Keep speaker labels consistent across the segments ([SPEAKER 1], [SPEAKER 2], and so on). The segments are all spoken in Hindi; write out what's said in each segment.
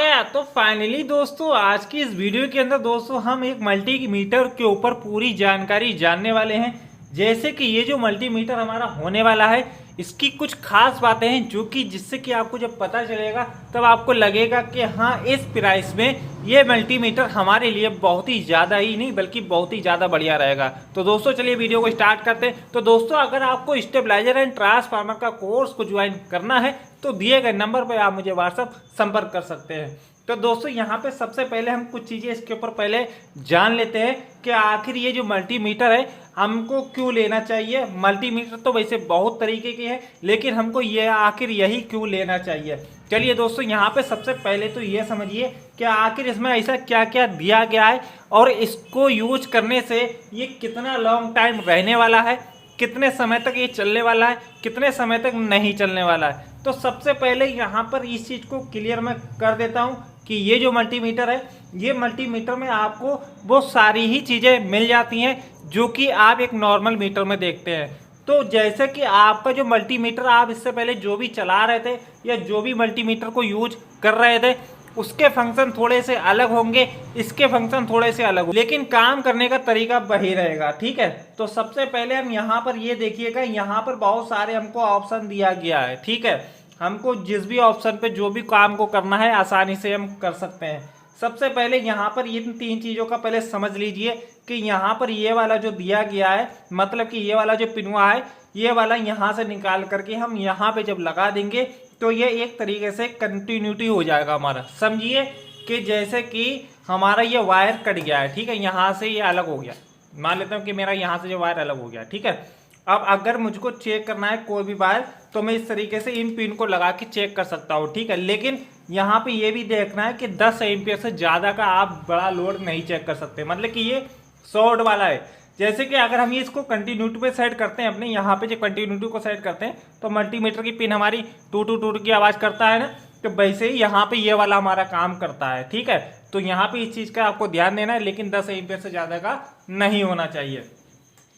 [SPEAKER 1] गया। तो फाइनली दोस्तों आज की इस वीडियो के अंदर दोस्तों हम एक मल्टीमीटर के ऊपर पूरी जानकारी जानने वाले हैं। जैसे कि ये जो मल्टीमीटर हमारा होने वाला है इसकी कुछ खास बातें हैं जो कि जिससे कि आपको जब पता चलेगा तब आपको लगेगा कि हाँ इस प्राइस में ये मल्टीमीटर हमारे लिए बहुत ही ज़्यादा ही नहीं बल्कि बहुत ही ज़्यादा बढ़िया रहेगा। तो दोस्तों चलिए वीडियो को स्टार्ट करते हैं। तो दोस्तों अगर आपको स्टेबलाइजर एंड ट्रांसफार्मर का कोर्स को ज्वाइन करना है तो दिए गए नंबर पर आप मुझे व्हाट्सएप संपर्क कर सकते हैं। तो दोस्तों यहाँ पे सबसे पहले हम कुछ चीज़ें इसके ऊपर पहले जान लेते हैं कि आखिर ये जो मल्टीमीटर है हमको क्यों लेना चाहिए। मल्टीमीटर तो वैसे बहुत तरीके के हैं लेकिन हमको ये आखिर यही क्यों लेना चाहिए। चलिए दोस्तों यहाँ पे सबसे पहले तो ये समझिए कि आखिर इसमें ऐसा क्या क्या दिया गया है और इसको यूज करने से ये कितना लॉन्ग टाइम रहने वाला है, कितने समय तक ये चलने वाला है, कितने समय तक नहीं चलने वाला है। तो सबसे पहले यहाँ पर इस चीज़ को क्लियर मैं कर देता हूँ कि ये जो मल्टीमीटर है ये मल्टीमीटर में आपको वो सारी ही चीज़ें मिल जाती हैं जो कि आप एक नॉर्मल मीटर में देखते हैं। तो जैसे कि आपका जो मल्टीमीटर आप इससे पहले जो भी चला रहे थे या जो भी मल्टीमीटर को यूज कर रहे थे उसके फंक्शन थोड़े से अलग होंगे, इसके फंक्शन थोड़े से अलग होंगे, लेकिन काम करने का तरीका वही रहेगा। ठीक है, तो सबसे पहले हम यहाँ पर ये देखिएगा, यहाँ पर बहुत सारे हमको ऑप्शन दिया गया है। ठीक है, हमको जिस भी ऑप्शन पे जो भी काम को करना है आसानी से हम कर सकते हैं। सबसे पहले यहाँ पर ये तीन चीज़ों का पहले समझ लीजिए कि यहाँ पर ये वाला जो दिया गया है मतलब कि ये वाला जो पिनुआ है ये वाला यहाँ से निकाल करके हम यहाँ पे जब लगा देंगे तो ये एक तरीके से कंटिन्यूटी हो जाएगा हमारा। समझिए कि जैसे कि हमारा ये वायर कट गया है, ठीक है, यहाँ से ये अलग हो गया। मान लेता हूँ कि मेरा यहाँ से जो वायर अलग हो गया, ठीक है। अब अगर मुझको चेक करना है कोई भी वायर तो मैं इस तरीके से इन पिन को लगा के चेक कर सकता हूँ, ठीक है। लेकिन यहाँ पे ये भी देखना है कि 10 एम्पियर से ज़्यादा का आप बड़ा लोड नहीं चेक कर सकते, मतलब कि ये शॉर्ट वाला है। जैसे कि अगर हम ये इसको कंटिन्यूटी पे सेट करते हैं, अपने यहाँ पे जो कंटिन्यूटी को सेट करते हैं तो मल्टीमीटर की पिन हमारी टू टू टू की आवाज़ करता है ना, तो वैसे ही यहाँ पे ये वाला हमारा काम करता है। ठीक है, तो यहाँ पे इस चीज़ का आपको ध्यान देना है, लेकिन 10 एम्पियर से ज़्यादा का नहीं होना चाहिए।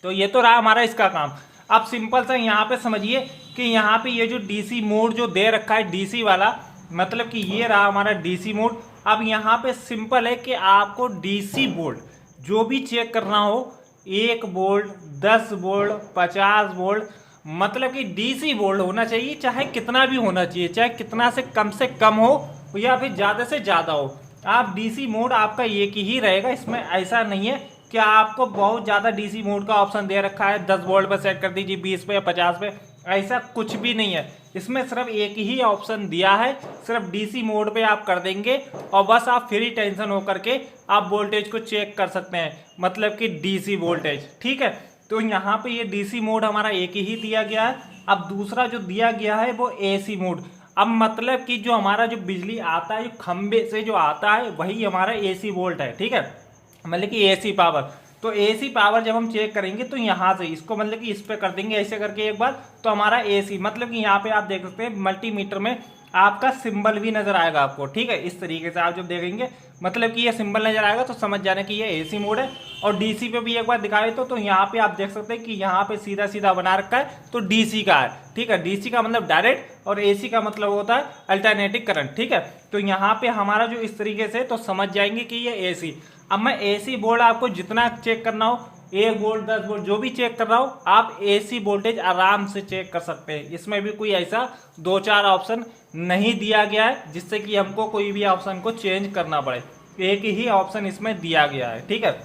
[SPEAKER 1] तो ये तो रहा हमारा इसका काम। अब सिंपल सा यहाँ पे समझिए कि यहाँ पे ये जो डीसी मोड जो दे रखा है डीसी वाला, मतलब कि ये रहा हमारा डीसी मोड। अब यहाँ पे सिंपल है कि आपको डीसी वोल्ट जो भी चेक करना हो, 1 वोल्ट, 10 वोल्ट, 50 वोल्ट, मतलब कि डीसी वोल्ट होना चाहिए, चाहे कितना भी होना चाहिए, चाहे कितना से कम हो या फिर ज़्यादा से ज़्यादा हो। आप डीसी मोड आपका एक ही रहेगा, इसमें ऐसा नहीं है कि आपको बहुत ज़्यादा डीसी मोड का ऑप्शन दे रखा है 10 वोल्ट पर सेट कर दीजिए, 20 पे या 50 पे, ऐसा कुछ भी नहीं है। इसमें सिर्फ एक ही ऑप्शन दिया है, सिर्फ डीसी मोड पे आप कर देंगे और बस आप फ्री टेंशन होकर के आप वोल्टेज को चेक कर सकते हैं, मतलब कि डीसी वोल्टेज। ठीक है, तो यहाँ पे ये डीसी मोड हमारा एक ही दिया गया है। अब दूसरा जो दिया गया है वो एसी मोड। अब मतलब कि जो हमारा जो बिजली आता है, जो खंबे से जो आता है वही हमारा एसी वोल्ट है। ठीक है, मतलब कि एसी पावर। तो एसी पावर जब हम चेक करेंगे तो यहाँ से इसको मतलब कि इस पे कर देंगे ऐसे करके एक बार, तो हमारा एसी, मतलब कि यहाँ पे आप देख सकते हैं मल्टीमीटर में आपका सिंबल भी नजर आएगा आपको। ठीक है, इस तरीके से आप जब देखेंगे मतलब कि ये सिंबल नजर आएगा तो समझ जाना कि ये एसी मोड है। और डीसी पे भी एक बार दिखाए तो यहाँ पे आप देख सकते हैं कि यहाँ पे सीधा सीधा बना रखा है तो डीसी का है। ठीक है, डीसी का मतलब डायरेक्ट और एसी का मतलब होता है अल्टरनेटिंग करंट। ठीक है, तो यहाँ पे हमारा जो इस तरीके से तो समझ जाएंगे कि ये एसी। अब मैं एसी वोल्ट आपको जितना चेक करना हो, 1 वोल्ट, 10 वोल्ट, जो भी चेक कर रहा हो, आप एसी वोल्टेज आराम से चेक कर सकते हैं। इसमें भी कोई ऐसा 2-4 ऑप्शन नहीं दिया गया है जिससे कि हमको कोई भी ऑप्शन को चेंज करना पड़े, एक ही ऑप्शन इसमें दिया गया है। ठीक है,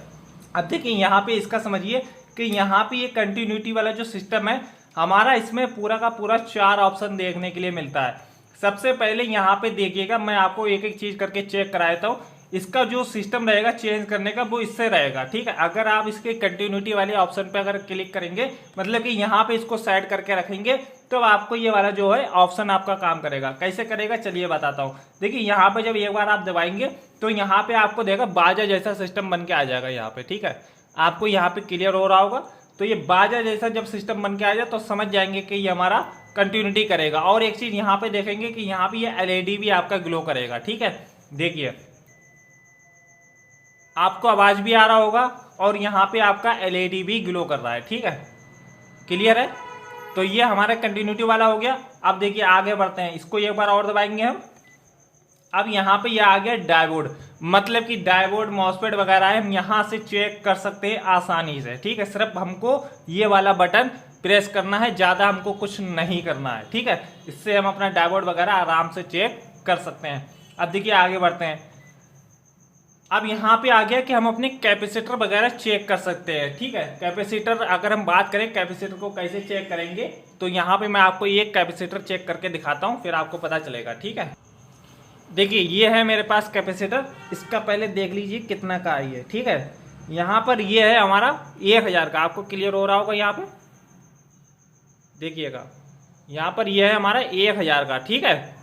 [SPEAKER 1] अब देखिए यहाँ पे इसका समझिए कि यहाँ पे ये कंटिन्यूटी वाला जो सिस्टम है हमारा, इसमें पूरा का पूरा 4 ऑप्शन देखने के लिए मिलता है। सबसे पहले यहाँ पे देखिएगा, मैं आपको एक एक चीज करके चेक करा देता हूँ। इसका जो सिस्टम रहेगा चेंज करने का वो इससे रहेगा। ठीक है, अगर आप इसके कंटिन्यूटी वाले ऑप्शन पे अगर क्लिक करेंगे, मतलब कि यहाँ पे इसको सेट करके रखेंगे, तो आपको ये वाला जो है ऑप्शन आपका काम करेगा। कैसे करेगा चलिए बताता हूँ। देखिए यहाँ पे जब एक बार आप दबाएंगे तो यहाँ पे आपको देगा बाजा जैसा सिस्टम बन के आ जाएगा यहाँ पे। ठीक है, आपको यहाँ पे क्लियर हो रहा होगा। तो ये बाजा जैसा जब सिस्टम बन के आ जाए तो समझ जाएंगे कि ये हमारा कंटिन्यूटी करेगा। और एक चीज यहाँ पे देखेंगे कि यहाँ पे ये एलईडी भी आपका ग्लो करेगा। ठीक है, देखिए आपको आवाज भी आ रहा होगा और यहाँ पे आपका एलईडी भी ग्लो कर रहा है। ठीक है, क्लियर है। तो ये हमारा कंटिन्यूटी वाला हो गया। अब देखिए आगे बढ़ते हैं, इसको एक बार और दबाएंगे हम। अब यहाँ पे ये आ गया डायोड, मतलब कि डायोड मॉसफेट वगैरह है, हम यहाँ से चेक कर सकते हैं आसानी से। ठीक है, सिर्फ हमको ये वाला बटन प्रेस करना है, ज़्यादा हमको कुछ नहीं करना है। ठीक है, इससे हम अपना डायोड वगैरह आराम से चेक कर सकते हैं। अब देखिए आगे बढ़ते हैं। अब यहाँ पे आ गया कि हम अपने कैपेसिटर वगैरह चेक कर सकते हैं। ठीक है, कैपेसिटर अगर हम बात करें कैपेसिटर को कैसे चेक करेंगे, तो यहाँ पे मैं आपको एक कैपेसिटर चेक करके दिखाता हूँ, फिर आपको पता चलेगा। ठीक है, देखिए ये है मेरे पास कैपेसिटर, इसका पहले देख लीजिए कितना का आई है। ठीक है, यहाँ पर ये है हमारा 1000 का, आपको क्लियर हो रहा होगा यहाँ पे, देखिएगा यहाँ पर ये है हमारा 1000 का। ठीक है,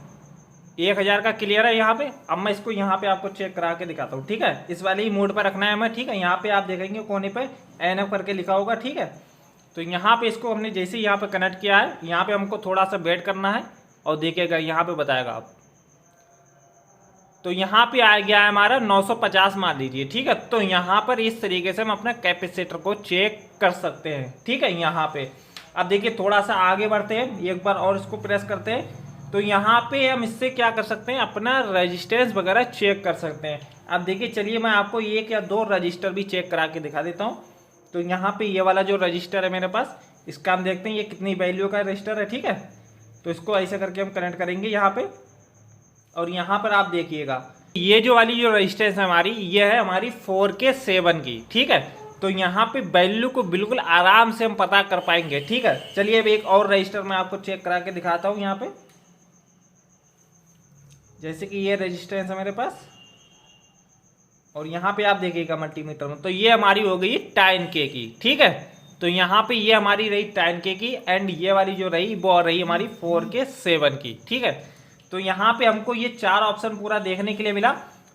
[SPEAKER 1] 1000 का क्लियर है यहाँ पे। अब मैं इसको यहाँ पे आपको चेक करा के दिखाता हूँ। ठीक है, इस वाले ही मोड पर रखना है हमें। ठीक है, यहाँ पे आप देखेंगे कोने पे NF करके लिखा होगा। ठीक है, तो यहाँ पे इसको हमने जैसे यहाँ पे कनेक्ट किया है, यहाँ पे हमको थोड़ा सा वेट करना है और देखिएगा यहाँ पे बताएगा आप। तो यहाँ पे आ गया है हमारा 950 मान लीजिए। ठीक है, तो यहाँ पर इस तरीके से हम अपना कैपेसिटर को चेक कर सकते हैं। ठीक है, यहाँ पे अब देखिए थोड़ा सा आगे बढ़ते हैं, एक बार और इसको प्रेस करते हैं, तो यहाँ पे हम इससे क्या कर सकते हैं, अपना रेजिस्टेंस वगैरह चेक कर सकते हैं। अब देखिए चलिए मैं आपको एक या दो रजिस्टर भी चेक करा के दिखा देता हूँ। तो यहाँ पे ये वाला जो रजिस्टर है मेरे पास, इसका हम देखते हैं ये कितनी वैल्यू का रजिस्टर है। ठीक है, तो इसको ऐसे करके हम कनेक्ट करेंगे यहाँ पे, और यहाँ पर आप देखिएगा ये जो वाली जो रजिस्टेंस है हमारी, ये है हमारी 4K7 की। ठीक है, तो यहाँ पे वैल्यू को बिल्कुल आराम से हम पता कर पाएंगे। ठीक है, चलिए अब एक और रजिस्टर मैं आपको चेक करा के दिखाता हूँ। यहाँ पे जैसे कि ये रजिस्टेंस है मेरे पास, और यहाँ पे आप देखिएगा मल्टीमीटर में, तो ये हमारी हो गई 10K की। ठीक है, तो यहाँ पे ये हमारी रही 10K की, एंड ये वाली जो रही वो रही हमारी 4K7 की। ठीक है, तो यहाँ पे हमको ये 4 ऑप्शन पूरा देखने के लिए मिला।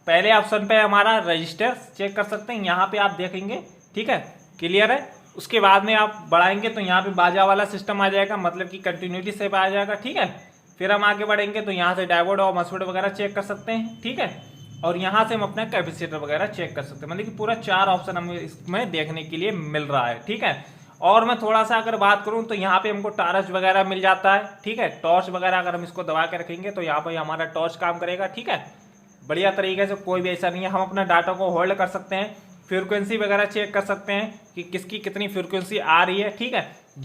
[SPEAKER 1] पहले ऑप्शन पे हमारा रजिस्टर चेक कर सकते हैं, यहाँ पे आप देखेंगे। ठीक है, क्लियर है। उसके बाद में आप बढ़ाएंगे तो यहाँ पे बाजा वाला सिस्टम आ जाएगा, मतलब कि कंटिन्यूटी से आ जाएगा। ठीक है, फिर हम आगे बढ़ेंगे तो यहाँ से डायोड और मॉसफेट वगैरह चेक कर सकते हैं। ठीक है, और यहाँ से हम अपना कैपेसिटर वगैरह चेक कर सकते हैं, मतलब कि पूरा 4 ऑप्शन हमें इसमें देखने के लिए मिल रहा है। ठीक है, और मैं थोड़ा सा अगर बात करूं तो यहाँ पे हमको टॉर्च वगैरह मिल जाता है। ठीक है, टॉर्च वगैरह अगर हम इसको दबा के रखेंगे तो यहाँ पे हमारा टॉर्च काम करेगा। ठीक है, बढ़िया तरीके से, कोई भी ऐसा नहीं है। हम अपना डाटा को होल्ड कर सकते हैं, फ्रीक्वेंसी वगैरह चेक कर सकते हैं कि किसकी कितनी फ्रीक्वेंसी आ रही है। ठीक है,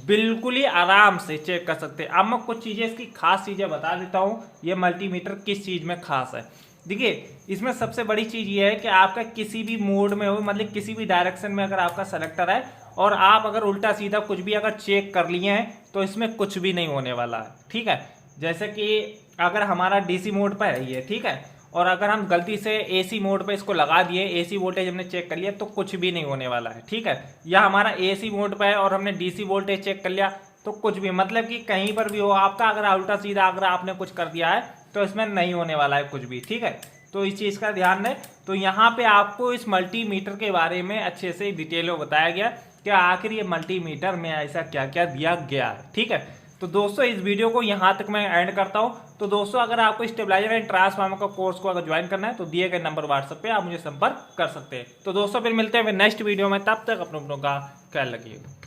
[SPEAKER 1] बिल्कुल ही आराम से चेक कर सकते हैं। अब मैं कुछ चीज़ें इसकी खास चीज़ें बता देता हूँ, ये मल्टीमीटर किस चीज़ में खास है। देखिए इसमें सबसे बड़ी चीज़ ये है कि आपका किसी भी मोड में हो, मतलब किसी भी डायरेक्शन में अगर आपका सेलेक्टर है और आप अगर उल्टा सीधा कुछ भी अगर चेक कर लिए हैं तो इसमें कुछ भी नहीं होने वाला है। ठीक है, जैसे कि अगर हमारा DC मोड पर है ये, ठीक है, और अगर हम गलती से AC मोड पे इसको लगा दिए, AC वोल्टेज हमने चेक कर लिया तो कुछ भी नहीं होने वाला है। ठीक है, या हमारा AC मोड पे है और हमने DC वोल्टेज चेक कर लिया तो कुछ भी, मतलब कि कहीं पर भी हो आपका, अगर उल्टा सीधा अगर आपने कुछ कर दिया है तो इसमें नहीं होने वाला है कुछ भी। ठीक है, तो इस चीज़ का ध्यान दें। तो यहाँ पे आपको इस मल्टीमीटर के बारे में अच्छे से डिटेल में बताया गया कि आखिर ये मल्टीमीटर में ऐसा क्या क्या दिया गया है। ठीक है, तो दोस्तों इस वीडियो को यहाँ तक मैं एंड करता हूँ। तो दोस्तों अगर आपको स्टेबलाइजर एंड ट्रांसफार्मर का कोर्स को अगर ज्वाइन करना है तो दिए गए नंबर व्हाट्सएप पे आप मुझे संपर्क कर सकते हैं। तो दोस्तों फिर मिलते हैं नेक्स्ट वीडियो में, तब तक अपनों का ख्याल रखिएगा।